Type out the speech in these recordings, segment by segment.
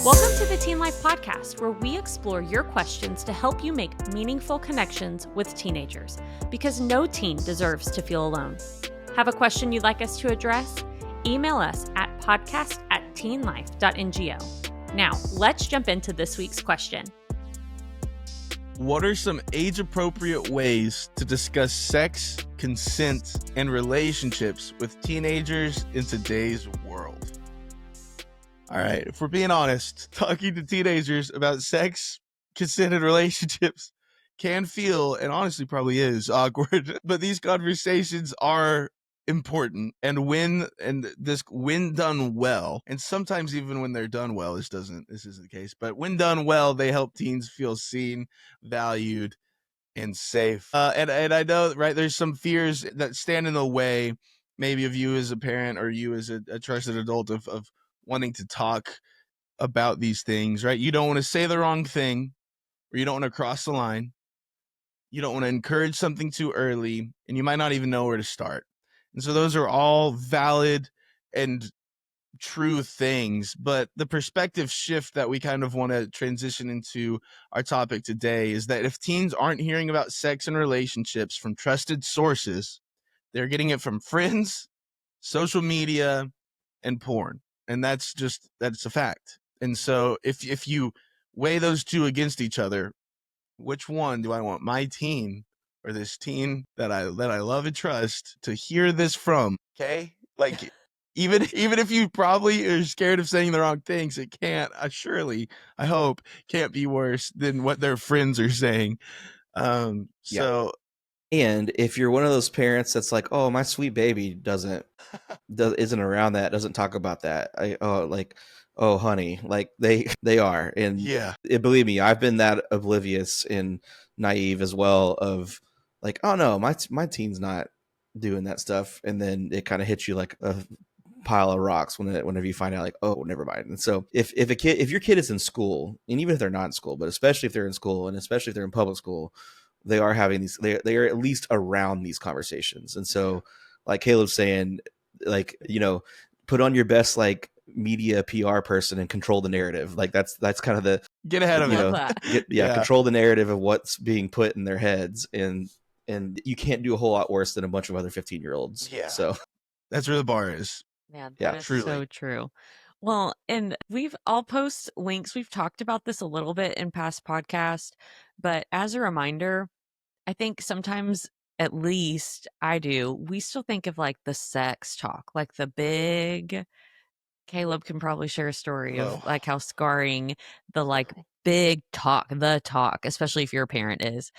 Welcome to the Teen Life Podcast, where we explore your questions to help you make meaningful connections with teenagers, because no teen deserves to feel alone. Have a question you'd like us to address? Email us at podcast@teenlife.ngo. Now, let's jump into this week's question. What are some age-appropriate ways to discuss sex, consent, and relationships with teenagers in today's world? All right, if we're being honest, talking to teenagers about sex, consent, and relationships can feel, and honestly probably is, awkward, but these conversations are important, and when done well, and sometimes even when they're done well, this isn't the case, but when done well, they help teens feel seen, valued, and safe. And I know, right, there's some fears that stand in the way, maybe of you as a parent or you as a trusted adult of wanting to talk about these things, right? You don't want to say the wrong thing, or you don't want to cross the line. You don't want to encourage something too early, and you might not even know where to start. And so those are all valid and true things, but the perspective shift that we kind of want to transition into our topic today is that if teens aren't hearing about sex and relationships from trusted sources, they're getting it from friends, social media, and porn. And that's a fact. And so if you weigh those two against each other, which one do I want my teen or this teen that I love and trust to hear this from? Okay? Like, even if you probably are scared of saying the wrong things, it can't, I hope, can't be worse than what their friends are saying. So, and if you're one of those parents that's like, oh, my sweet baby isn't around that, doesn't talk about that, oh honey, like they are, and yeah, believe me, I've been that oblivious and naive as well, of like, oh no, my teen's not doing that stuff, and then it kind of hits you like a pile of rocks whenever you find out, like, oh, never mind. And so if your kid is in school, and even if they're not in school, but especially if they're in school, and especially if they're in public school, they are having these, they are at least around these conversations. And so, like Caleb's saying, like, put on your best like media PR person and control the narrative. Like that's kind of the get ahead of it. Control the narrative of what's being put in their heads, and you can't do a whole lot worse than a bunch of other 15-year-olds. Yeah. So that's where the bar is. Man, that is truly. so true. Well, and I'll post links. We've talked about this a little bit in past podcasts, but as a reminder, I think sometimes, at least I do, we still think of like the sex talk, like the big, Caleb can probably share a story of like how scarring the like big talk, especially if you're a parent, is.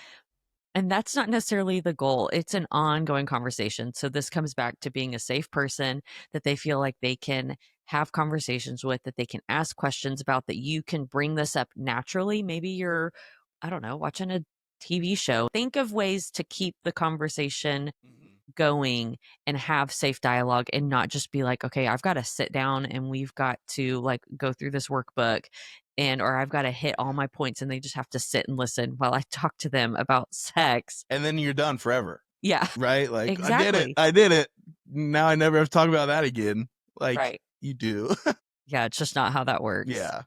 And that's not necessarily the goal. It's an ongoing conversation. So this comes back to being a safe person that they feel like they can have conversations with, that they can ask questions about, that you can bring this up naturally. Maybe you're, I don't know, watching a TV show. Think of ways to keep the conversation going and have safe dialogue, and not just be like, okay, I've got to sit down and we've got to like go through this workbook, or I've got to hit all my points and they just have to sit and listen while I talk to them about sex. And then you're done forever. Yeah. Right? Like, exactly. I did it. Now I never have to talk about that again. Like, right. You do. Yeah, it's just not how that works. Yeah.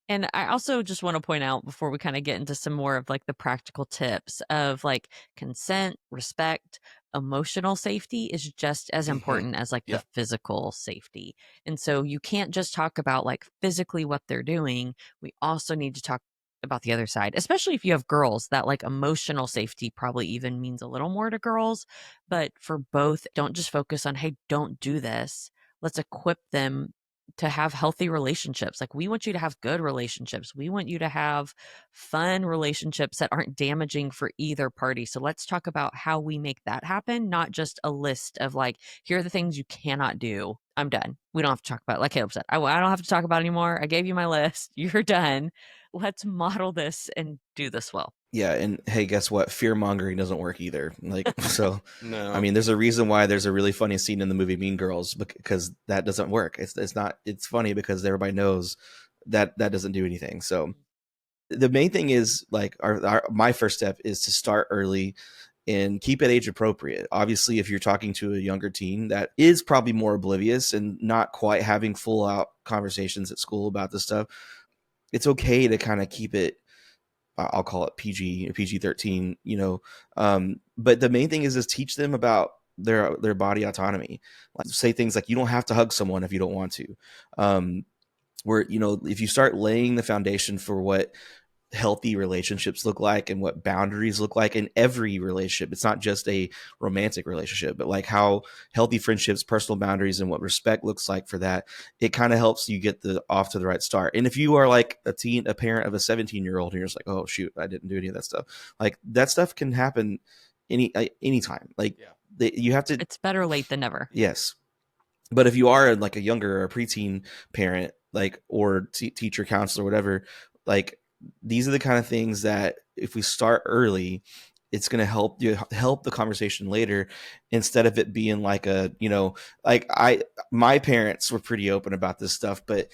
And I also just want to point out, before we kind of get into some more of like the practical tips of like consent, respect, emotional safety is just as important as like the physical safety. And so you can't just talk about like physically what they're doing. We also need to talk about the other side, especially if you have girls. That like emotional safety probably even means a little more to girls. But for both, don't just focus on, hey, don't do this. Let's equip them to have healthy relationships. Like, we want you to have good relationships. We want you to have fun relationships that aren't damaging for either party. So let's talk about how we make that happen, not just a list of like, here are the things you cannot do. I'm done. We don't have to talk about it. Like Caleb said, I don't have to talk about it anymore. I gave you my list. You're done. Let's model this and do this well. Yeah, and hey, guess what? Fear mongering doesn't work either. Like, so, no. I mean, there's a reason why there's a really funny scene in the movie Mean Girls, because that doesn't work. It's not. It's funny because everybody knows that doesn't do anything. So, the main thing is like my first step is to start early and keep it age appropriate. Obviously, if you're talking to a younger teen that is probably more oblivious and not quite having full out conversations at school about this stuff, it's okay to kind of keep it, I'll call it PG, PG-13, but the main thing is teach them about their body autonomy. Like, say things like, you don't have to hug someone if you don't want to. Where, if you start laying the foundation for what healthy relationships look like and what boundaries look like in every relationship, it's not just a romantic relationship, but like how healthy friendships, personal boundaries, and what respect looks like for that, it kind of helps you get off to the right start. And if you are like a parent of a 17-year-old, and you're just like, oh shoot, I didn't do any of that stuff, like that stuff can happen anytime. Like, you have to, It's better late than never. yes. But if you are like a younger or a preteen parent, like, or teacher, counselor, whatever, like, these are the kind of things that if we start early, it's going to help the conversation later, instead of it being like my parents were pretty open about this stuff, but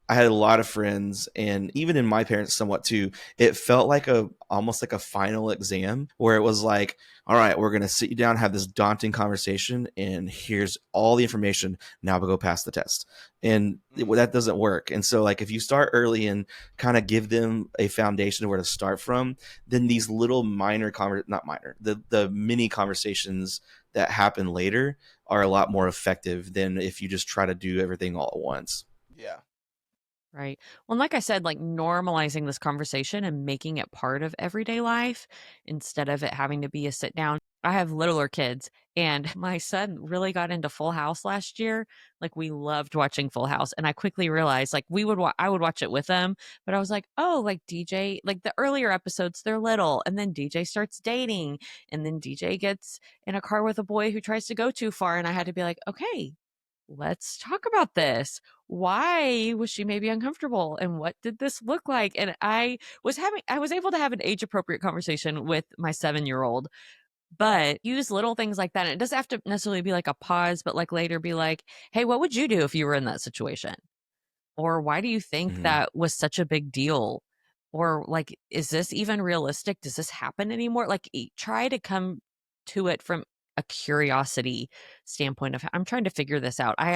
I had a lot of friends, and even in my parents somewhat too, it felt like almost like a final exam, where it was like, all right, we're going to sit you down, have this daunting conversation, and here's all the information. Now we'll go pass the test. And that doesn't work. And so, like, if you start early and kind of give them a foundation of where to start from, then these little the mini conversations that happen later are a lot more effective than if you just try to do everything all at once. Yeah. Right. Well, like I said, like normalizing this conversation and making it part of everyday life instead of it having to be a sit down. I have littler kids, and my son really got into Full House last year. Like, we loved watching Full House, and I quickly realized like I would watch it with them, but I was like, oh, like DJ, like the earlier episodes, they're little, and then DJ starts dating, and then DJ gets in a car with a boy who tries to go too far, and I had to be like, okay, let's talk about this. Why was she maybe uncomfortable, and what did this look like? And I was able to have an age appropriate conversation with my 7-year-old, but use little things like that. And it doesn't have to necessarily be like a pause, but like later be like, hey, what would you do if you were in that situation? Or why do you think Mm-hmm. that was such a big deal? Or like, is this even realistic? Does this happen anymore? Like, try to come to it from a curiosity standpoint of, I'm trying to figure this out. I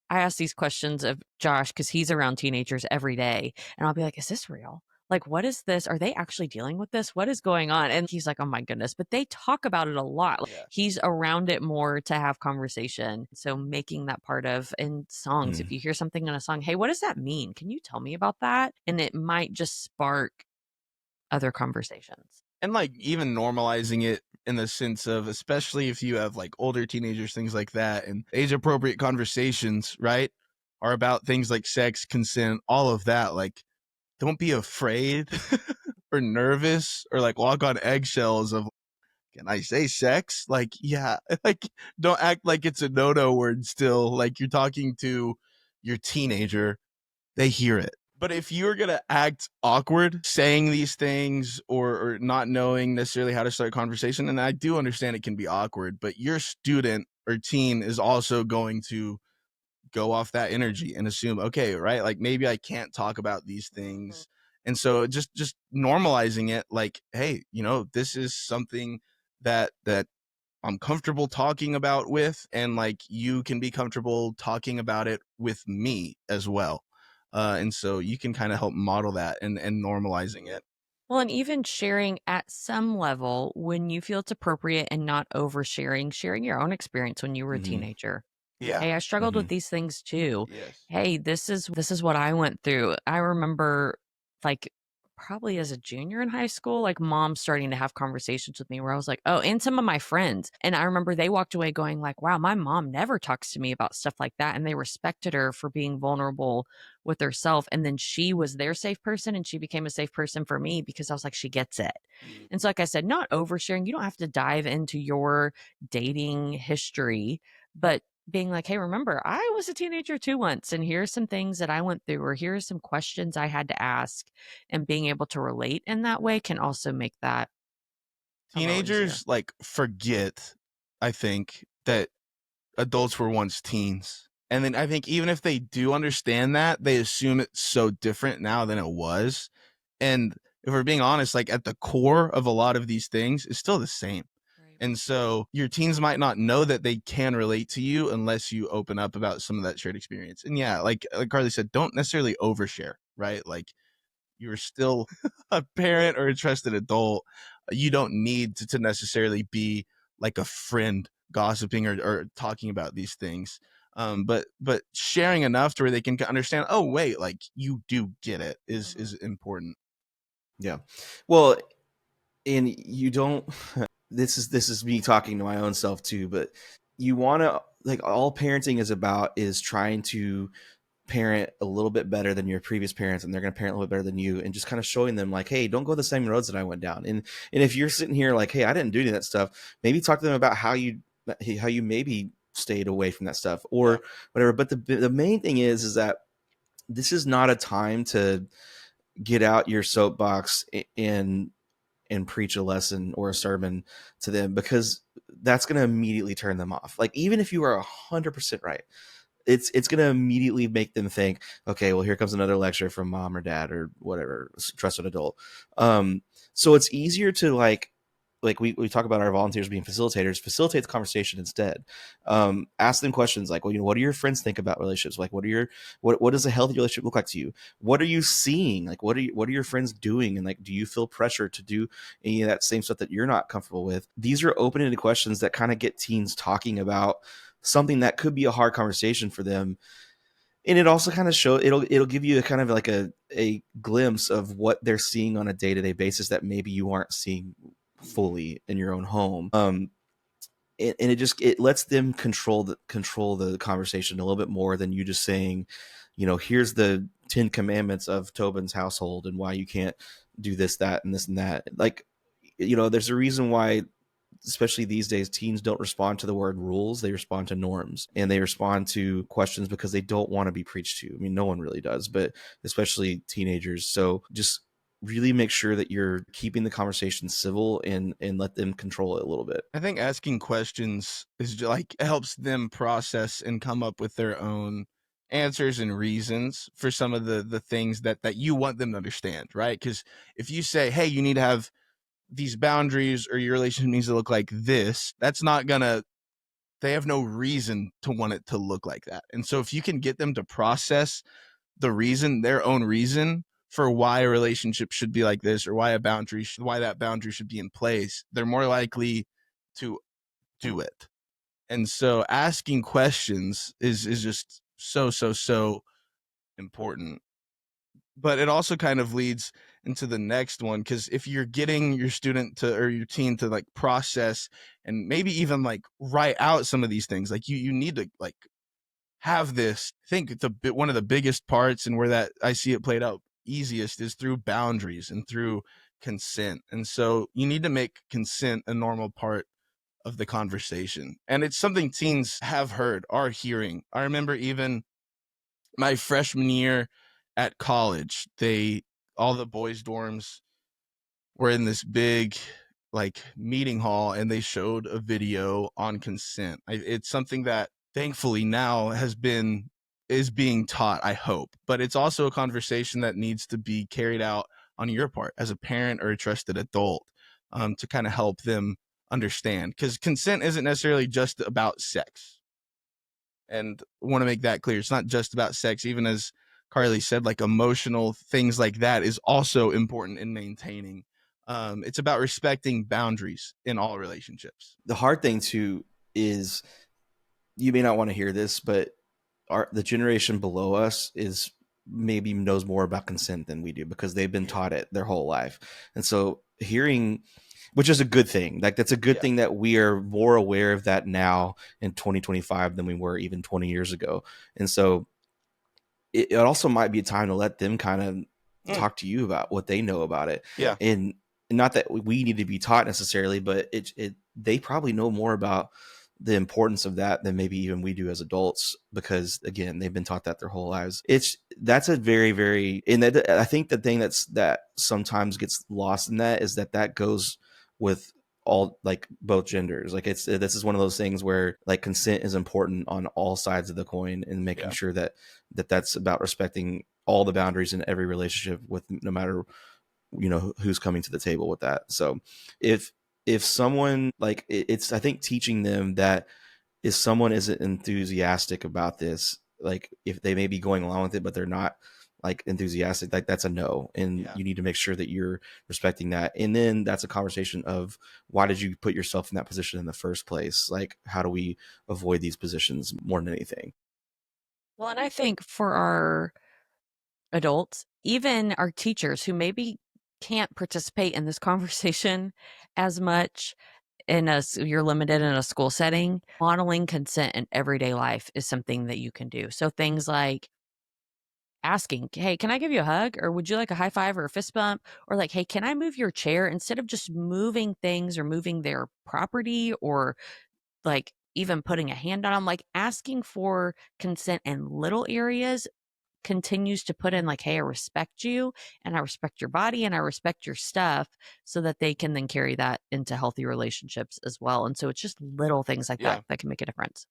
ask these questions of Josh because he's around teenagers every day, and I'll be like, is this real? Like, what is this? Are they actually dealing with this? What is going on? And he's like, oh my goodness. But they talk about it a lot. Like, Yeah. he's around it more to have conversation. So making that part of in songs, Mm. if you hear something in a song, hey, what does that mean? Can you tell me about that? And it might just spark other conversations. And like even normalizing it in the sense of, especially if you have like older teenagers, things like that, and age appropriate conversations, right, are about things like sex, consent, all of that. Like, don't be afraid or nervous or like walk on eggshells of, can I say sex? Like, yeah, like, don't act like it's a no word still. Like, you're talking to your teenager, they hear it. But if you're going to act awkward saying these things, or not knowing necessarily how to start a conversation, and I do understand it can be awkward, but your student or teen is also going to go off that energy and assume, okay, right, like maybe I can't talk about these things. And so just normalizing it, like, hey, this is something that I'm comfortable talking about with, and like you can be comfortable talking about it with me as well. And so you can kind of help model that and normalizing it. Well, and even sharing at some level when you feel it's appropriate and not oversharing, sharing your own experience when you were a Mm-hmm. teenager. Yeah. Hey, I struggled Mm-hmm. with these things too. Yes. Hey, this is what I went through. I remember like probably as a junior in high school, like mom starting to have conversations with me where I was like, oh, and some of my friends. And I remember they walked away going like, wow, my mom never talks to me about stuff like that. And they respected her for being vulnerable with herself. And then she was their safe person, and she became a safe person for me because I was like, she gets it. And so, like I said, not oversharing. You don't have to dive into your dating history, but being like, hey, remember, I was a teenager too once, and here's some things that I went through, or here's some questions I had to ask, and being able to relate in that way can also make that a little easier. Teenagers like forget, I think, that adults were once teens. And then I think even if they do understand that, they assume it's so different now than it was. And if we're being honest, like at the core of a lot of these things is still the same. Right. And so your teens might not know that they can relate to you unless you open up about some of that shared experience. And yeah, like Karlie said, don't necessarily overshare, right? Like, you're still a parent or a trusted adult. You don't need to necessarily be like a friend gossiping or talking about these things. But sharing enough to where they can understand, oh wait, like you do get it is important. Yeah. Well, and you don't this is me talking to my own self too, but you want to, like, all parenting is about is trying to parent a little bit better than your previous parents, and they're going to parent a little bit better than you, and just kind of showing them like, hey, don't go the same roads that I went down. And if you're sitting here like, hey, I didn't do any of that stuff, maybe talk to them about how you maybe stayed away from that stuff or whatever. But the main thing is that this is not a time to get out your soapbox and preach a lesson or a sermon to them, because that's going to immediately turn them off. Like, even if you are 100% right, it's going to immediately make them think, okay, well, here comes another lecture from mom or dad or whatever trusted adult. So it's easier to like we talk about our volunteers being facilitators, facilitate the conversation instead. Ask them questions like, well, what do your friends think about relationships? Like, what does a healthy relationship look like to you? What are you seeing? Like, what are your friends doing? And like, do you feel pressure to do any of that same stuff that you're not comfortable with? These are open-ended questions that kind of get teens talking about something that could be a hard conversation for them. And it also kind of it'll give you a kind of like a glimpse of what they're seeing on a day-to-day basis that maybe you aren't seeing fully in your own home. And it lets them control the conversation a little bit more than you just saying, here's the 10 commandments of Tobin's household and why you can't do this, that, and this and that. Like, there's a reason why, especially these days, teens don't respond to the word rules. They respond to norms, and they respond to questions because they don't want to be preached to. I mean, no one really does, but especially teenagers. So just really make sure that you're keeping the conversation civil and let them control it a little bit. I think asking questions is like helps them process and come up with their own answers and reasons for some of the things that you want them to understand, right? Because if you say, hey, you need to have these boundaries or your relationship needs to look like this, that's not gonna, they have no reason to want it to look like that. And so if you can get them to process their own reason for why a relationship should be like this, or why why that boundary should be in place, they're more likely to do it. And so asking questions is just so important. But it also kind of leads into the next one, because if you're getting your student to, or your teen to like process and maybe even like write out some of these things, like you need to like have this. I think one of the biggest parts, and where that I see it played out easiest, is through boundaries and through consent. And so you need to make consent a normal part of the conversation. And it's something teens are hearing. I remember even my freshman year at college, all the boys' dorms were in this big like meeting hall, and they showed a video on consent. It's something that thankfully now is being taught, I hope, but it's also a conversation that needs to be carried out on your part as a parent or a trusted adult, to kind of help them understand, because consent isn't necessarily just about sex. And I want to make that clear. It's not just about sex. Even as Karlie said, like emotional things like that is also important in maintaining. It's about respecting boundaries in all relationships. The hard thing too is, you may not want to hear this, but the generation below us is maybe knows more about consent than we do, because they've been taught it their whole life. And so hearing, which is a good thing, like that's a good thing that we are more aware of that now in 2025 than we were even 20 years ago. And so it also might be a time to let them kind of talk to you about what they know about it. Yeah. And not that we need to be taught necessarily, but they probably know more about the importance of that than maybe even we do as adults, because again, they've been taught that their whole lives. That's a very, very, and that, I think the thing that sometimes gets lost in that is that goes with all, like, both genders. Like, this is one of those things where like consent is important on all sides of the coin, and making sure that's about respecting all the boundaries in every relationship, with no matter who's coming to the table with that. So if someone, like, it's, I think, teaching them that if someone isn't enthusiastic about this, like if they may be going along with it but they're not like enthusiastic, like that's a no. And Yeah. you need to make sure that you're respecting that. And then that's a conversation of why did you put yourself in that position in the first place? Like, how do we avoid these positions more than anything? Well, and I think for our adults, even our teachers who maybe can't participate in this conversation as much you're limited in a school setting, modeling consent in everyday life is something that you can do. So things like asking, hey, can I give you a hug? Or would you like a high five or a fist bump? Or like, hey, can I move your chair? Instead of just moving things or moving their property or like even putting a hand on them, like asking for consent in little areas continues to put in like, hey, I respect you and I respect your body and I respect your stuff, so that they can then carry that into healthy relationships as well. And so it's just little things like Yeah. that can make a difference.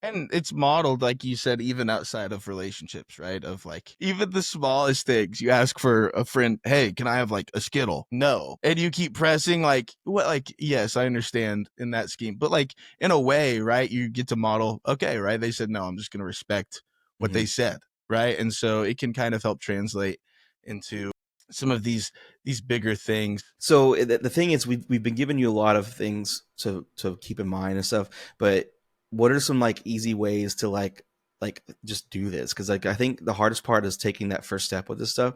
And it's modeled, like you said, even outside of relationships, right? Of like, even the smallest things. You ask for a friend, hey, can I have like a Skittle? No. And you keep pressing, like, what, like, yes, I understand in that scheme. But like, in a way, right? You get to model, okay, right? They said, no, I'm just going to respect what they said, right? And so it can kind of help translate into some of these bigger things. So the thing is, we've been giving you a lot of things to keep in mind and stuff, but what are some like easy ways to like just do this? Because like I think the hardest part is taking that first step with this stuff.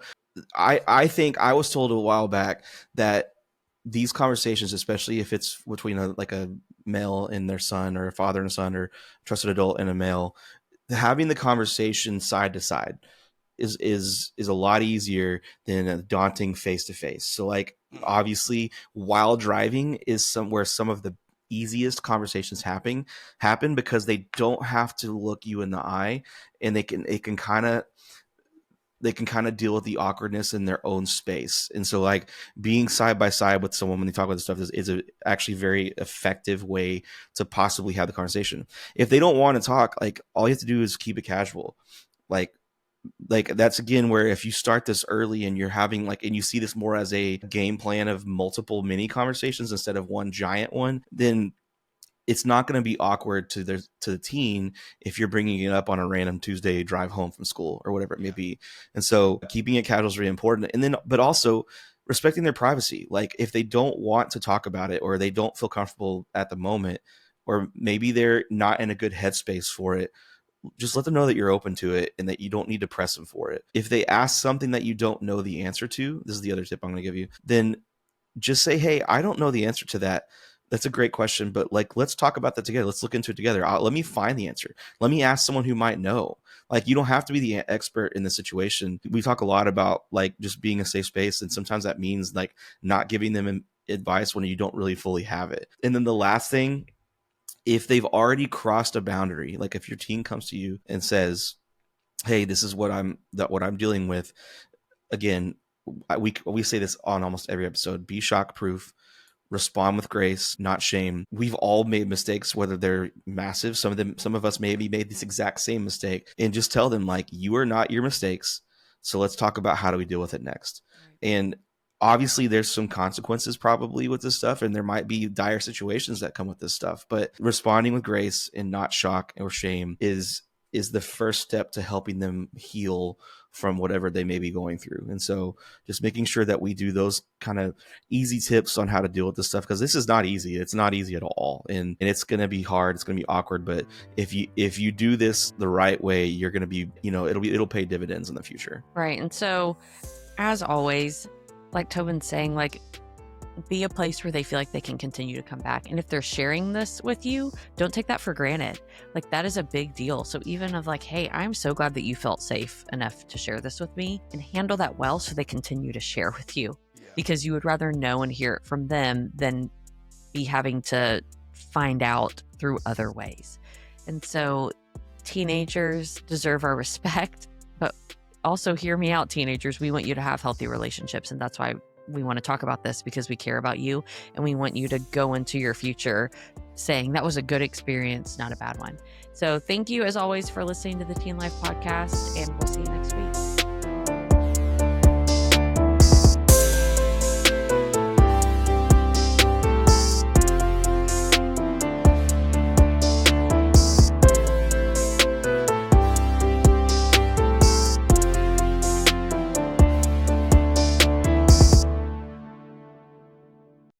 I think I was told a while back that these conversations, especially if it's between a male and their son, or a father and a son, or trusted adult and a male, having the conversation side to side is a lot easier than a daunting face to face. So like obviously while driving is somewhere some of the easiest conversations happen because they don't have to look you in the eye, and they can kind of deal with the awkwardness in their own space. And so like being side by side with someone when they talk about this stuff is a actually very effective way to possibly have the conversation. If they don't want to talk, like all you have to do is keep it casual. Like that's again where if you start this early and you're having like, and you see this more as a game plan of multiple mini conversations instead of one giant one, then it's not going to be awkward to the teen if you're bringing it up on a random Tuesday drive home from school or whatever it may be. And so keeping it casual is really important. And then, but also respecting their privacy. Like if they don't want to talk about it, or they don't feel comfortable at the moment, or maybe they're not in a good headspace for it, just let them know that you're open to it and that you don't need to press them for it. If they ask something that you don't know the answer to, this is the other tip I'm going to give you, then just say, hey, I don't know the answer to that. That's a great question, but like, let's talk about that together. Let's look into it together. Let me find the answer. Let me ask someone who might know. Like, you don't have to be the expert in the situation. We talk a lot about like just being a safe space, and sometimes that means like not giving them advice when you don't really fully have it. And then the last thing, if they've already crossed a boundary, like if your teen comes to you and says, hey, this is what I'm dealing with. Again, we say this on almost every episode: be shock proof, respond with grace, not shame. We've all made mistakes, whether they're massive. Some of us maybe made this exact same mistake, and just tell them like, you are not your mistakes. So let's talk about how do we deal with it next. Right. And obviously there's some consequences probably with this stuff, and there might be dire situations that come with this stuff, but responding with grace and not shock or shame is the first step to helping them heal from whatever they may be going through. And so just making sure that we do those kind of easy tips on how to deal with this stuff, because this is not easy. It's not easy at all. And it's going to be hard. It's going to be awkward. But if you do this the right way, you're going to be, it'll pay dividends in the future. Right. And so as always, like Tobin's saying, like, be a place where they feel like they can continue to come back. And if they're sharing this with you, don't take that for granted. Like, that is a big deal. So even of like, hey, I'm so glad that you felt safe enough to share this with me, and handle that well so they continue to share with you. Yeah. Because you would rather know and hear it from them than be having to find out through other ways. And so teenagers deserve our respect, but also hear me out, teenagers. We want you to have healthy relationships, and that's why we want to talk about this, because we care about you and we want you to go into your future saying that was a good experience, not a bad one. So thank you as always for listening to the Teen Life Podcast, and we'll see you next time.